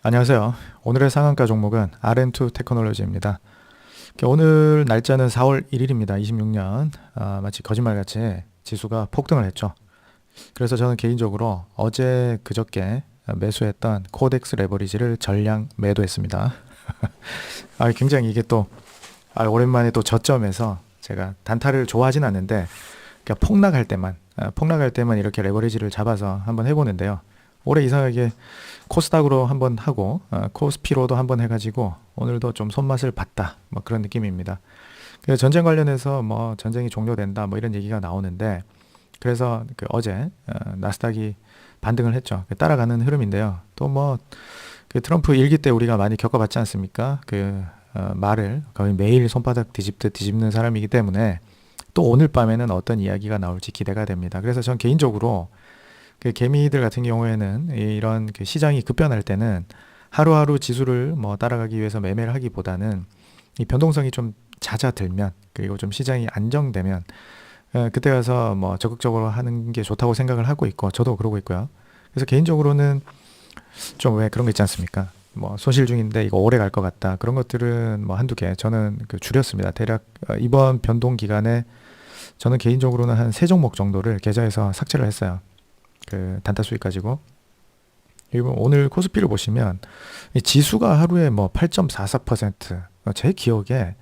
안녕하세요. 오늘의 상한가 종목은 RM2 테크놀로지입니다. 오늘 날짜는 4월 1일입니다. 26년. 마치 거짓말같이 지수가 폭등을 했죠. 그래서 저는 개인적으로 어제 그저께 매수했던 코덱스 레버리지를 전량 매도했습니다. 굉장히 이게 또 오랜만에 또 저점에서 제가 단타를 좋아하진 않는데 폭락할 때만 이렇게 레버리지를 잡아서 한번 해보는데요. 올해 이상하게 코스닥으로 한번 하고 코스피로도 한번 해가지고 오늘도 좀 손맛을 봤다, 뭐 그런 느낌입니다. 그래서 전쟁 관련해서 뭐 전쟁이 종료된다 뭐 이런 얘기가 나오는데, 그래서 어제 나스닥이 반등을 했죠. 따라가는 흐름인데요. 또 뭐 트럼프 일기 때 우리가 많이 겪어봤지 않습니까? 말을 거의 매일 손바닥 뒤집듯 뒤집는 사람이기 때문에 또 오늘 밤에는 어떤 이야기가 나올지 기대가 됩니다. 그래서 전 개인적으로 개미들 같은 경우에는 이런 시장이 급변할 때는 하루하루 지수를 뭐 따라가기 위해서 매매를 하기보다는 이 변동성이 좀 잦아들면, 그리고 좀 시장이 안정되면 그때 가서 뭐 적극적으로 하는 게 좋다고 생각을 하고 있고, 저도 그러고 있고요. 그래서 개인적으로는 좀 왜 그런 거 있지 않습니까? 뭐 손실 중인데 이거 오래 갈 것 같다, 그런 것들은 뭐 한두 개 저는 줄였습니다. 대략 이번 변동 기간에 저는 개인적으로는 한 3종목 정도를 계좌에서 삭제를 했어요. 단타 수익 가지고. 그리고 오늘 코스피를 보시면 이 지수가 하루에 뭐 8.44%, 제 기억에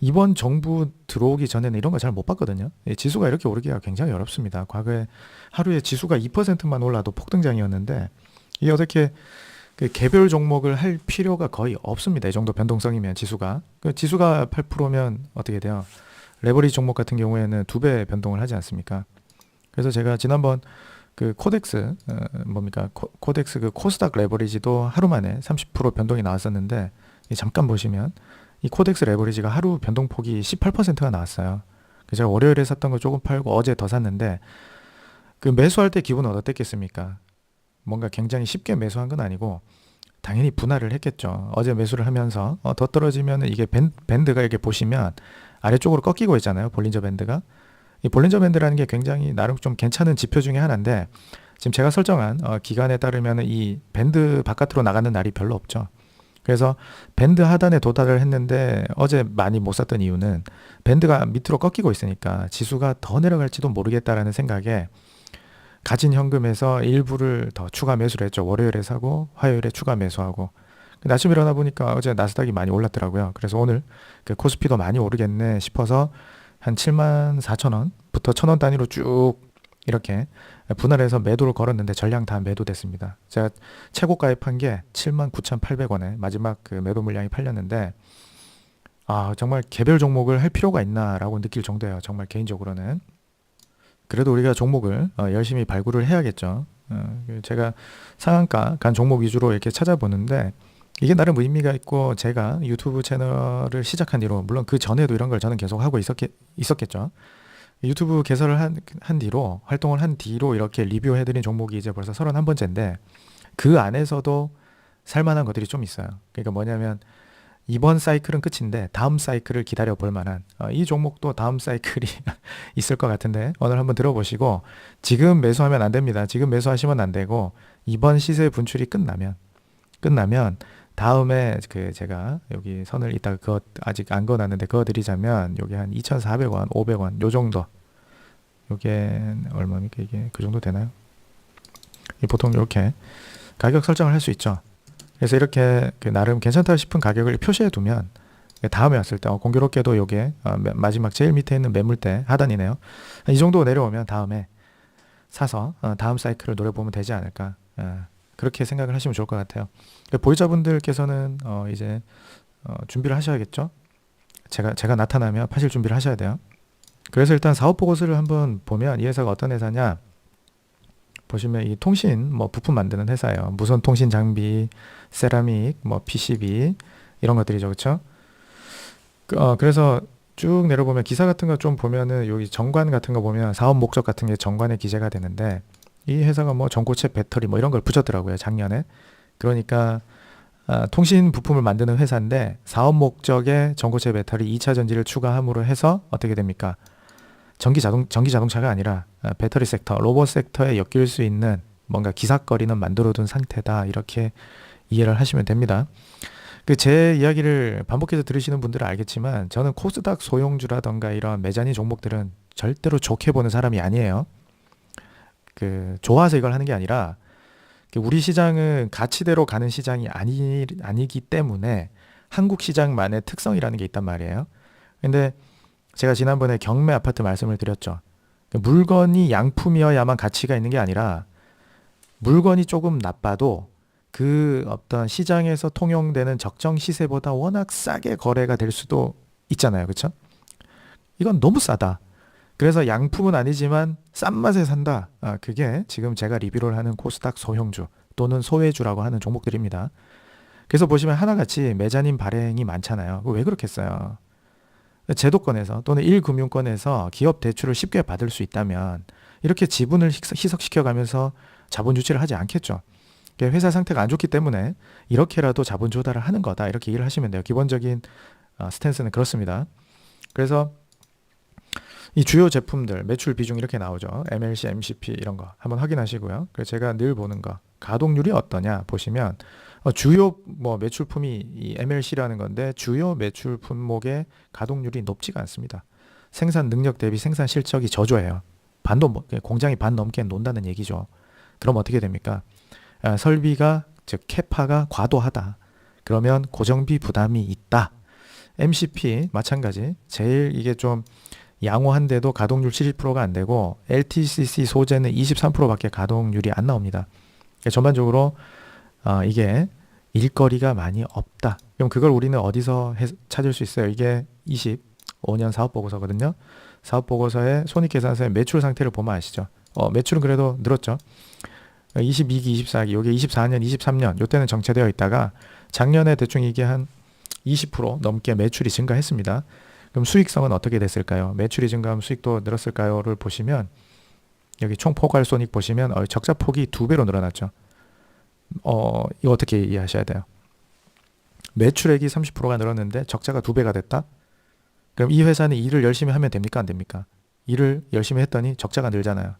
이번 정부 들어오기 전에는 이런 거 잘 못 봤거든요. 이 지수가 이렇게 오르기가 굉장히 어렵습니다. 과거에 하루에 지수가 2%만 올라도 폭등장이었는데, 이게 어떻게 개별 종목을 할 필요가 거의 없습니다. 이 정도 변동성이면 지수가 8%면 어떻게 돼요? 레버리지 종목 같은 경우에는 2배 변동을 하지 않습니까? 그래서 제가 지난번 코덱스 코덱스 코스닥 레버리지도 하루 만에 30% 변동이 나왔었는데, 잠깐 보시면 이 코덱스 레버리지가 하루 변동폭이 18%가 나왔어요. 그래서 제가 월요일에 샀던 거 조금 팔고 어제 더 샀는데, 매수할 때 기분은 어땠겠습니까? 뭔가 굉장히 쉽게 매수한 건 아니고 당연히 분할을 했겠죠. 어제 매수를 하면서 더 떨어지면 이게 밴드가 이렇게 보시면 아래쪽으로 꺾이고 있잖아요. 볼린저 밴드가. 이 볼린저 밴드라는 게 굉장히 나름 좀 괜찮은 지표 중에 하나인데, 지금 제가 설정한 기간에 따르면 이 밴드 바깥으로 나가는 날이 별로 없죠. 그래서 밴드 하단에 도달을 했는데 어제 많이 못 샀던 이유는 밴드가 밑으로 꺾이고 있으니까 지수가 더 내려갈지도 모르겠다라는 생각에 가진 현금에서 일부를 더 추가 매수를 했죠. 월요일에 사고 화요일에 추가 매수하고. 아침 일어나 보니까 어제 나스닥이 많이 올랐더라고요. 그래서 오늘 코스피도 많이 오르겠네 싶어서 한 74,000원부터 1,000원 단위로 쭉 이렇게 분할해서 매도를 걸었는데 전량 다 매도됐습니다. 제가 최고가에 판 게 79,800원에 마지막 매도 물량이 팔렸는데, 정말 개별 종목을 할 필요가 있나라고 느낄 정도예요. 정말 개인적으로는. 그래도 우리가 종목을 열심히 발굴을 해야겠죠. 제가 상한가 간 종목 위주로 이렇게 찾아보는데, 이게 나름 의미가 있고, 제가 유튜브 채널을 시작한 뒤로, 물론 그 전에도 이런 걸 저는 계속 하고 있었겠죠. 유튜브 개설을 한 뒤로, 활동을 한 뒤로 이렇게 리뷰해드린 종목이 이제 벌써 31번째인데, 그 안에서도 살만한 것들이 좀 있어요. 그러니까 뭐냐면, 이번 사이클은 끝인데 다음 사이클을 기다려 볼 만한 이 종목도 다음 사이클이 있을 것 같은데, 오늘 한번 들어보시고, 지금 매수하면 안 됩니다. 지금 매수하시면 안 되고, 이번 시세 분출이 끝나면 다음에 제가 여기 선을 이따 그거 아직 안 그어놨는데 그거 드리자면, 여기 한 2,400원, 500원 요 정도. 요게 얼마입니까? 이게 그 정도 되나요? 보통 이렇게 가격 설정을 할 수 있죠. 그래서 이렇게 나름 괜찮다 싶은 가격을 표시해 두면 다음에 왔을 때 공교롭게도 요게 마지막 제일 밑에 있는 매물대 하단이네요. 이 정도 내려오면 다음에 사서 다음 사이클을 노려보면 되지 않을까, 그렇게 생각을 하시면 좋을 것 같아요. 보유자분들께서는 이제 준비를 하셔야겠죠. 제가 나타나면 파실 준비를 하셔야 돼요. 그래서 일단 사업 보고서를 한번 보면 이 회사가 어떤 회사냐, 보시면 이 통신 부품 만드는 회사예요. 무선 통신 장비, 세라믹, PCB 이런 것들이죠, 그렇죠? 그래서 쭉 내려보면 기사 같은 거 좀 보면은 여기 정관 같은 거 보면 사업 목적 같은 게 정관에 기재가 되는데, 이 회사가 전고체 배터리 이런 걸 붙였더라고요, 작년에. 그러니까 통신 부품을 만드는 회사인데 사업 목적에 전고체 배터리 2차 전지를 추가함으로 해서 어떻게 됩니까? 전기 자동차가 아니라 배터리 섹터, 로봇 섹터에 엮일 수 있는 뭔가 기사거리는 만들어둔 상태다, 이렇게 이해를 하시면 됩니다. 그 제 이야기를 반복해서 들으시는 분들은 알겠지만 저는 코스닥 소형주라던가 이런 메자닌 종목들은 절대로 좋게 보는 사람이 아니에요. 그 좋아서 이걸 하는 게 아니라 우리 시장은 가치대로 가는 시장이 아니기 때문에 한국 시장만의 특성이라는 게 있단 말이에요. 근데 제가 지난번에 경매 아파트 말씀을 드렸죠. 물건이 양품이어야만 가치가 있는 게 아니라 물건이 조금 나빠도 그 어떤 시장에서 통용되는 적정 시세보다 워낙 싸게 거래가 될 수도 있잖아요. 그렇죠? 이건 너무 싸다. 그래서 양품은 아니지만 싼 맛에 산다. 그게 지금 제가 리뷰를 하는 코스닥 소형주 또는 소외주라고 하는 종목들입니다. 그래서 보시면 하나같이 메자닌 발행이 많잖아요. 왜 그렇겠어요? 제도권에서 또는 1금융권에서 기업 대출을 쉽게 받을 수 있다면 이렇게 지분을 희석시켜가면서 자본 유치를 하지 않겠죠. 회사 상태가 안 좋기 때문에 이렇게라도 자본 조달을 하는 거다. 이렇게 이해를 하시면 돼요. 기본적인 스탠스는 그렇습니다. 그래서 이 주요 제품들 매출 비중 이렇게 나오죠. MLC, MCP 이런 거 한번 확인하시고요. 그래서 제가 늘 보는 거 가동률이 어떠냐 보시면 주요 매출품이 이 MLC라는 건데 주요 매출 품목의 가동률이 높지가 않습니다. 생산 능력 대비 생산 실적이 저조해요. 공장이 반 넘게 논다는 얘기죠. 그럼 어떻게 됩니까? 설비가 즉 캐파가 과도하다. 그러면 고정비 부담이 있다. MCP 마찬가지. 제일 이게 좀 양호한데도 가동률 70%가 안 되고 LTCC 소재는 23%밖에 가동률이 안 나옵니다. 전반적으로 이게 일거리가 많이 없다. 그럼 그걸 우리는 어디서 찾을 수 있어요? 이게 25년 사업보고서거든요. 사업보고서의 손익계산서의 매출 상태를 보면 아시죠? 매출은 그래도 늘었죠. 22기, 24기, 요게 24년, 23년 요때는 정체되어 있다가 작년에 대충 이게 한 20% 넘게 매출이 증가했습니다. 그럼 수익성은 어떻게 됐을까요? 매출이 증가하면 수익도 늘었을까요?를 보시면 여기 총 포괄 손익 보시면 적자 폭이 2배로 늘어났죠. 이거 어떻게 이해하셔야 돼요? 매출액이 30%가 늘었는데 적자가 2배가 됐다? 그럼 이 회사는 일을 열심히 하면 됩니까? 안 됩니까? 일을 열심히 했더니 적자가 늘잖아요.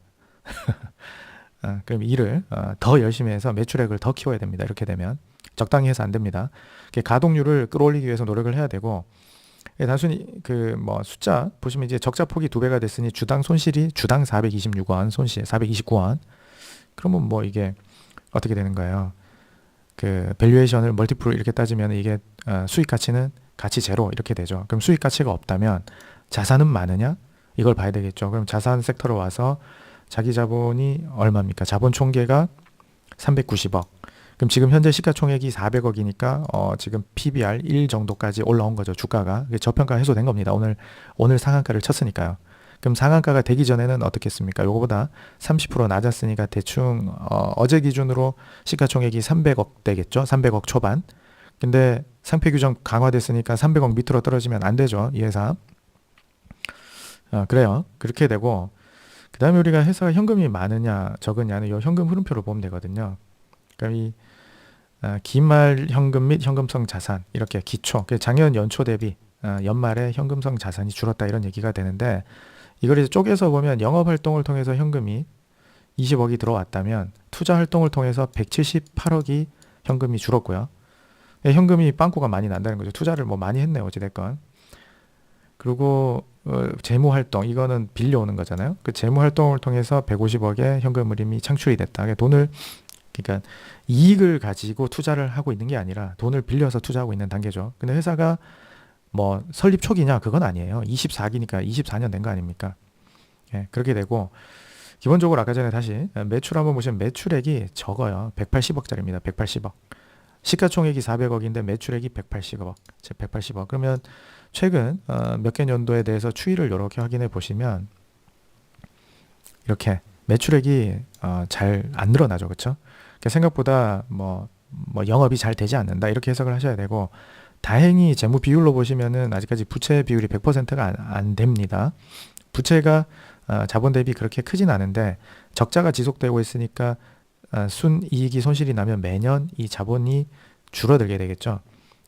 그럼 일을 더 열심히 해서 매출액을 더 키워야 됩니다. 이렇게 되면 적당히 해서 안 됩니다. 가동률을 끌어올리기 위해서 노력을 해야 되고 단순히 숫자 보시면 이제 적자 폭이 2배가 됐으니 주당 손실이 주당 426원 손실 429원. 그러면 이게 어떻게 되는 거예요? 그 밸류에이션을 멀티플로 이렇게 따지면 이게 수익 가치는 가치 제로 이렇게 되죠. 그럼 수익 가치가 없다면 자산은 많으냐? 이걸 봐야 되겠죠. 그럼 자산 섹터로 와서 자기 자본이 얼마입니까? 자본 총계가 390억. 그럼 지금 현재 시가총액이 400억이니까 지금 PBR 1 정도까지 올라온 거죠. 주가가. 저평가 해소된 겁니다. 오늘 상한가를 쳤으니까요. 그럼 상한가가 되기 전에는 어떻겠습니까? 요거보다 30% 낮았으니까 대충 어제 기준으로 시가총액이 300억 되겠죠. 300억 초반. 근데 상표 규정 강화됐으니까 300억 밑으로 떨어지면 안 되죠. 이 회사. 그래요. 그렇게 되고 그 다음에 우리가 회사가 현금이 많으냐 적으냐는 이 현금 흐름표를 보면 되거든요. 그러니까 이 기말 현금 및 현금성 자산 이렇게 기초 작년 연초 대비 연말에 현금성 자산이 줄었다 이런 얘기가 되는데 이걸 이제 쪼개서 보면 영업활동을 통해서 현금이 20억이 들어왔다면 투자활동을 통해서 178억이 현금이 줄었고요. 현금이 빵꾸가 많이 난다는 거죠. 투자를 많이 했네요. 어찌됐건. 그리고 재무활동 이거는 빌려오는 거잖아요. 그 재무활동을 통해서 150억의 현금 흐름이 창출이 됐다. 그러니까 이익을 가지고 투자를 하고 있는 게 아니라 돈을 빌려서 투자하고 있는 단계죠. 근데 회사가 설립 초기냐 그건 아니에요. 24기니까 24년 된 거 아닙니까? 그렇게 되고 기본적으로 아까 전에 다시 매출 한번 보시면 매출액이 적어요. 180억짜리입니다. 180억. 시가총액이 400억인데 매출액이 180억. 180억. 그러면 최근 몇 개 년도에 대해서 추이를 이렇게 확인해 보시면 이렇게 매출액이 잘 안 늘어나죠. 그렇죠? 생각보다 영업이 잘 되지 않는다. 이렇게 해석을 하셔야 되고 다행히 재무 비율로 보시면은 아직까지 부채 비율이 100%가 안 됩니다. 부채가 자본 대비 그렇게 크진 않은데 적자가 지속되고 있으니까 순이익이 손실이 나면 매년 이 자본이 줄어들게 되겠죠.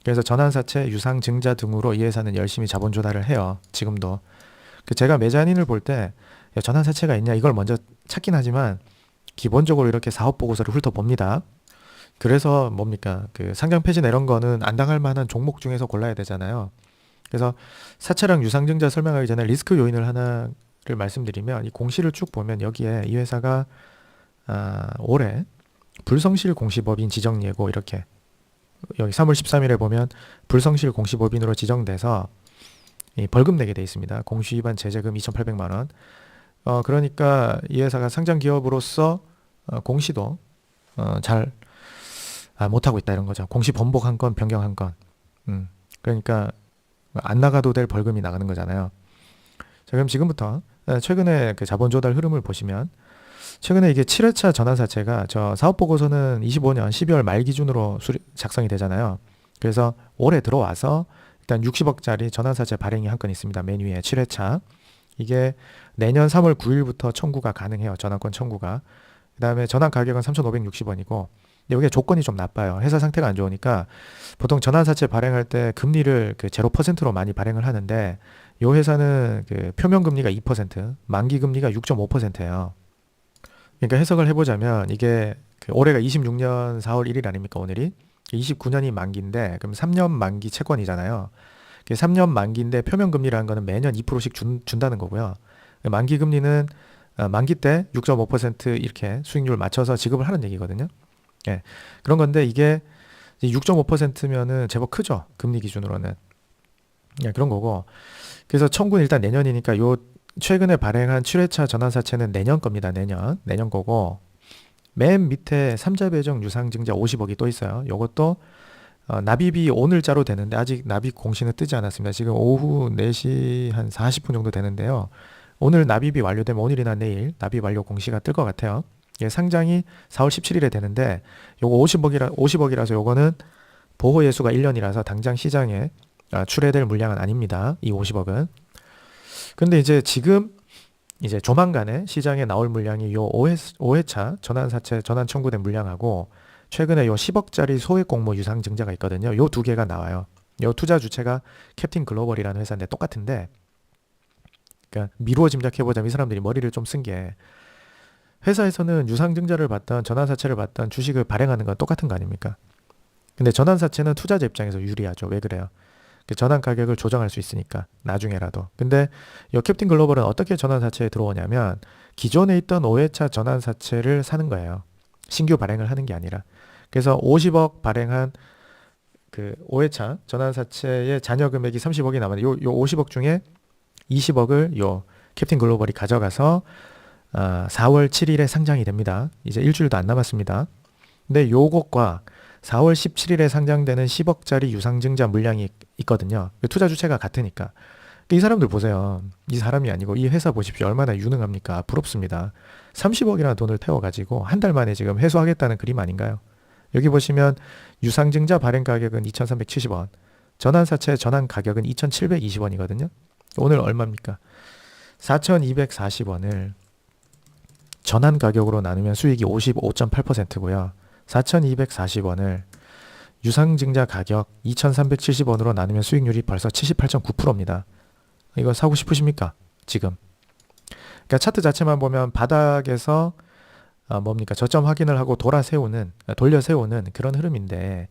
그래서 전환사채, 유상증자 등으로 이 회사는 열심히 자본 조달을 해요. 지금도. 제가 메자닌을 볼 때 전환사채가 있냐 이걸 먼저 찾긴 하지만 기본적으로 이렇게 사업보고서를 훑어봅니다. 그래서 뭡니까? 그 상장 폐지나 이런 거는 안 당할 만한 종목 중에서 골라야 되잖아요. 그래서 사채랑 유상증자 설명하기 전에 리스크 요인을 하나를 말씀드리면 이 공시를 쭉 보면 여기에 이 회사가 올해 불성실 공시법인 지정예고 이렇게 여기 3월 13일에 보면 불성실 공시법인으로 지정돼서 이 벌금 내게 돼 있습니다. 공시 위반 제재금 2,800만 원. 그러니까 이 회사가 상장 기업으로서 공시도 잘 못하고 있다 이런 거죠. 공시 번복한 건 변경한 건. 그러니까 안 나가도 될 벌금이 나가는 거잖아요. 자, 그럼 지금부터 최근에 그 자본 조달 흐름을 보시면 최근에 이게 7회차 전환사채가 저 사업보고서는 25년 12월 말 기준으로 작성이 되잖아요. 그래서 올해 들어와서 일단 60억짜리 전환사채 발행이 한 건 있습니다. 맨 위에 7회차. 이게 내년 3월 9일부터 청구가 가능해요. 전환권 청구가. 그 다음에 전환 가격은 3,560원이고 여기에 조건이 좀 나빠요. 회사 상태가 안 좋으니까 보통 전환사채 발행할 때 금리를 그 0%로 많이 발행을 하는데 이 회사는 그 표면 금리가 2%, 만기 금리가 6.5%예요. 그러니까 해석을 해보자면 이게 그 올해가 26년 4월 1일 아닙니까 오늘이? 29년이 만기인데 그럼 3년 만기 채권이잖아요. 3년 만기인데 표면 금리라는 거는 매년 2%씩 준다는 거고요. 만기 금리는 만기 때 6.5% 이렇게 수익률 맞춰서 지급을 하는 얘기거든요. 예. 그런 건데 이게 6.5%면은 제법 크죠. 금리 기준으로는. 예, 그런 거고. 그래서 청구는 일단 내년이니까 요 최근에 발행한 7회차 전환사채는 내년 겁니다. 내년 거고. 맨 밑에 삼자 배정 유상증자 50억이 또 있어요. 요것도 납입이 오늘자로 되는데 아직 납입 공시는 뜨지 않았습니다. 지금 오후 4시 한 40분 정도 되는데요. 오늘 납입이 완료되면 오늘이나 내일 납입 완료 공시가 뜰 것 같아요. 예, 상장이 4월 17일에 되는데 요거 50억이라서 요거는 보호 예수가 1년이라서 당장 시장에 출회될 물량은 아닙니다. 이 50억은. 근데 이제 지금 이제 조만간에 시장에 나올 물량이 요 5회차 전환사채 전환 청구된 물량하고 최근에 요 10억짜리 소액 공모 유상증자가 있거든요. 요 두 개가 나와요. 요 투자 주체가 캡틴 글로벌이라는 회사인데 똑같은데 그러니까 미루어 짐작해보자면 이 사람들이 머리를 좀 쓴 게 회사에서는 유상증자를 받던 전환사채를 받던 주식을 발행하는 건 똑같은 거 아닙니까? 근데 전환사채는 투자자 입장에서 유리하죠. 왜 그래요? 그 전환 가격을 조정할 수 있으니까 나중에라도. 근데 이 캡틴 글로벌은 어떻게 전환사채에 들어오냐면 기존에 있던 5회차 전환사채를 사는 거예요. 신규 발행을 하는 게 아니라. 그래서 50억 발행한 그 5회차 전환사채의 잔여 금액이 30억이 남았는데 요 50억 중에 20억을 요 캡틴 글로벌이 가져가서 4월 7일에 상장이 됩니다. 이제 일주일도 안 남았습니다. 근데 요것과 4월 17일에 상장되는 10억짜리 유상증자 물량이 있거든요. 투자 주체가 같으니까. 이 사람들 보세요. 이 사람이 아니고 이 회사 보십시오. 얼마나 유능합니까? 부럽습니다. 30억이라는 돈을 태워가지고 한 달 만에 지금 회수하겠다는 그림 아닌가요? 여기 보시면 유상증자 발행 가격은 2,370원, 전환사채 전환 가격은 2,720원이거든요. 오늘 얼마입니까? 4,240원을 전환 가격으로 나누면 수익이 55.8%고요. 4,240원을 유상증자 가격 2,370원으로 나누면 수익률이 벌써 78.9%입니다. 이거 사고 싶으십니까? 지금. 그러니까 차트 자체만 보면 바닥에서 뭡니까? 저점 확인을 하고 돌려 세우는 그런 흐름인데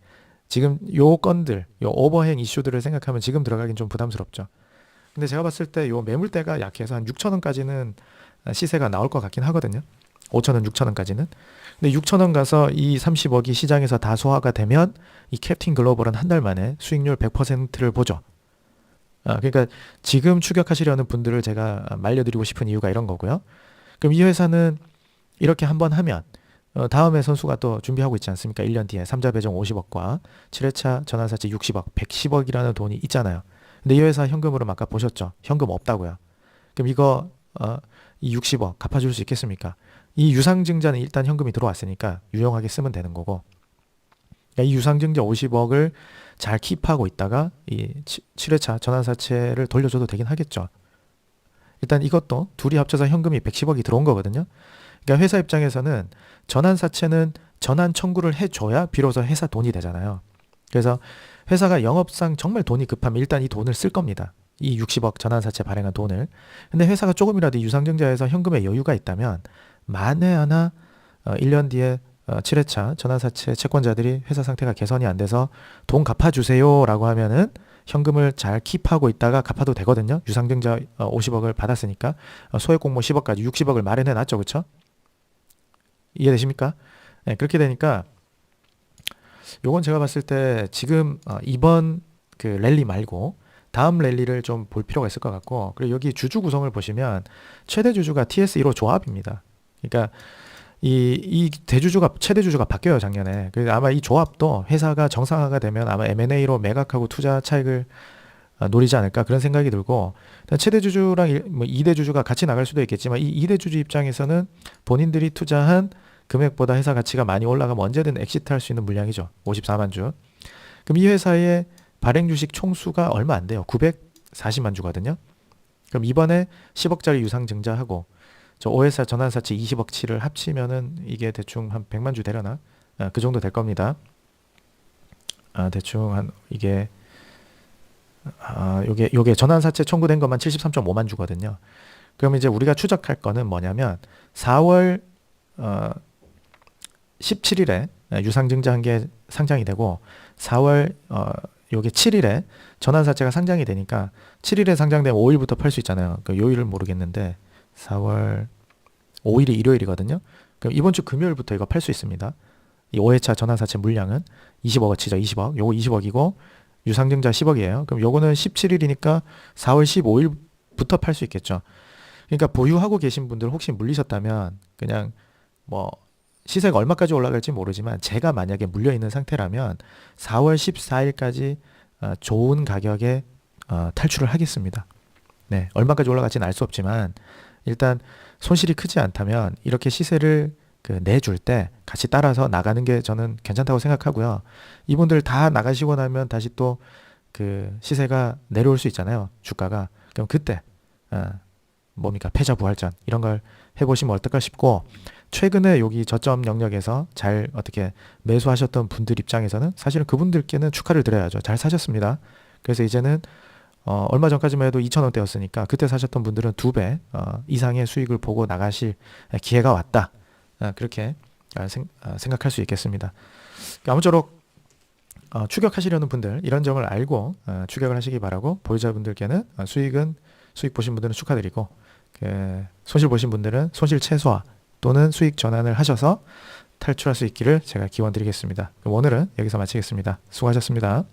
지금 요 건들, 요 오버행 이슈들을 생각하면 지금 들어가긴 좀 부담스럽죠. 근데 제가 봤을 때 요 매물대가 약해서 한 6,000원까지는 시세가 나올 것 같긴 하거든요. 5,000원, 6,000원까지는. 근데 6,000원 가서 이 30억이 시장에서 다 소화가 되면 이 캡틴 글로벌은 한 달 만에 수익률 100%를 보죠. 그러니까 지금 추격하시려는 분들을 제가 말려드리고 싶은 이유가 이런 거고요. 그럼 이 회사는 이렇게 한번 하면 다음에 선수가 또 준비하고 있지 않습니까? 1년 뒤에 3자 배정 50억과 7회차 전환사채 60억, 110억이라는 돈이 있잖아요. 근데 이 회사 현금으로 아까 보셨죠? 현금 없다고요. 그럼 이거 이 60억 갚아줄 수 있겠습니까? 이 유상증자는 일단 현금이 들어왔으니까 유용하게 쓰면 되는 거고 그러니까 이 유상증자 50억을 잘 킵하고 있다가 이 7회차 전환사채를 돌려줘도 되긴 하겠죠. 일단 이것도 둘이 합쳐서 현금이 110억이 들어온 거거든요. 그러니까 회사 입장에서는 전환사채는 전환 청구를 해줘야 비로소 회사 돈이 되잖아요. 그래서 회사가 영업상 정말 돈이 급하면 일단 이 돈을 쓸 겁니다. 이 60억 전환사채 발행한 돈을. 근데 회사가 조금이라도 유상증자에서 현금에 여유가 있다면 만에 하나 1년 뒤에 7회차 전환사채 채권자들이 회사 상태가 개선이 안 돼서 돈 갚아주세요라고 하면은 현금을 잘 킵하고 있다가 갚아도 되거든요. 유상증자 50억을 받았으니까 소액공모 10억까지 60억을 마련해 놨죠, 그렇죠? 이해되십니까? 네, 그렇게 되니까 요건 제가 봤을 때 지금 이번 그 랠리 말고 다음 랠리를 좀 볼 필요가 있을 것 같고, 그리고 여기 주주 구성을 보시면 최대 주주가 TS1호 조합입니다. 그러니까 이 대주주가 최대 주주가 바뀌어요, 작년에. 그래서 아마 이 조합도 회사가 정상화가 되면 아마 M&A로 매각하고 투자 차익을 노리지 않을까 그런 생각이 들고, 최대 주주랑 뭐 2대 주주가 같이 나갈 수도 있겠지만 이 2대 주주 입장에서는 본인들이 투자한 금액보다 회사 가치가 많이 올라가면 언제든 엑시트 할 수 있는 물량이죠. 54만 주. 그럼 이 회사의 발행 주식 총수가 얼마 안 돼요. 940만 주거든요. 그럼 이번에 10억짜리 유상 증자하고 저 OSR 전환사채 20억치를 합치면은 이게 대충 한 100만 주 되려나? 그 정도 될 겁니다. 대충 한 이게 요게 전환사채 청구된 것만 73.5만 주거든요. 그럼 이제 우리가 추적할 거는 뭐냐면 4월 17일에 유상증자한 게 상장이 되고 4월 요게 7일에 전환사채가 상장이 되니까 7일에 상장되면 5일부터 팔 수 있잖아요. 그 요일을 모르겠는데 4월 5일이 일요일이거든요. 그럼 이번 주 금요일부터 이거 팔 수 있습니다. 이 5회차 전환사채 물량은 20억어치죠. 20억. 요거 20억이고 유상증자 10억이에요. 그럼 요거는 17일이니까 4월 15일부터 팔 수 있겠죠. 그러니까 보유하고 계신 분들 혹시 물리셨다면 그냥 뭐 시세가 얼마까지 올라갈지 모르지만 제가 만약에 물려있는 상태라면 4월 14일까지 좋은 가격에 탈출을 하겠습니다. 네, 얼마까지 올라갈지는 알 수 없지만 일단 손실이 크지 않다면 이렇게 시세를 내줄 때 같이 따라서 나가는 게 저는 괜찮다고 생각하고요. 이분들 다 나가시고 나면 다시 또 그 시세가 내려올 수 있잖아요. 주가가. 그럼 그때 뭡니까? 패자부활전 이런 걸 해보시면 어떨까 싶고, 최근에 여기 저점 영역에서 잘 어떻게 매수하셨던 분들 입장에서는 사실은 그분들께는 축하를 드려야죠. 잘 사셨습니다. 그래서 이제는 얼마 전까지만 해도 2,000원대였으니까 그때 사셨던 분들은 2배 이상의 수익을 보고 나가실 기회가 왔다. 그렇게 생각할 수 있겠습니다. 아무쪼록 추격하시려는 분들 이런 점을 알고 추격을 하시기 바라고, 보유자분들께는 수익 보신 분들은 축하드리고, 손실 보신 분들은 손실 최소화 또는 수익 전환을 하셔서 탈출할 수 있기를 제가 기원 드리겠습니다. 그럼 오늘은 여기서 마치겠습니다. 수고하셨습니다.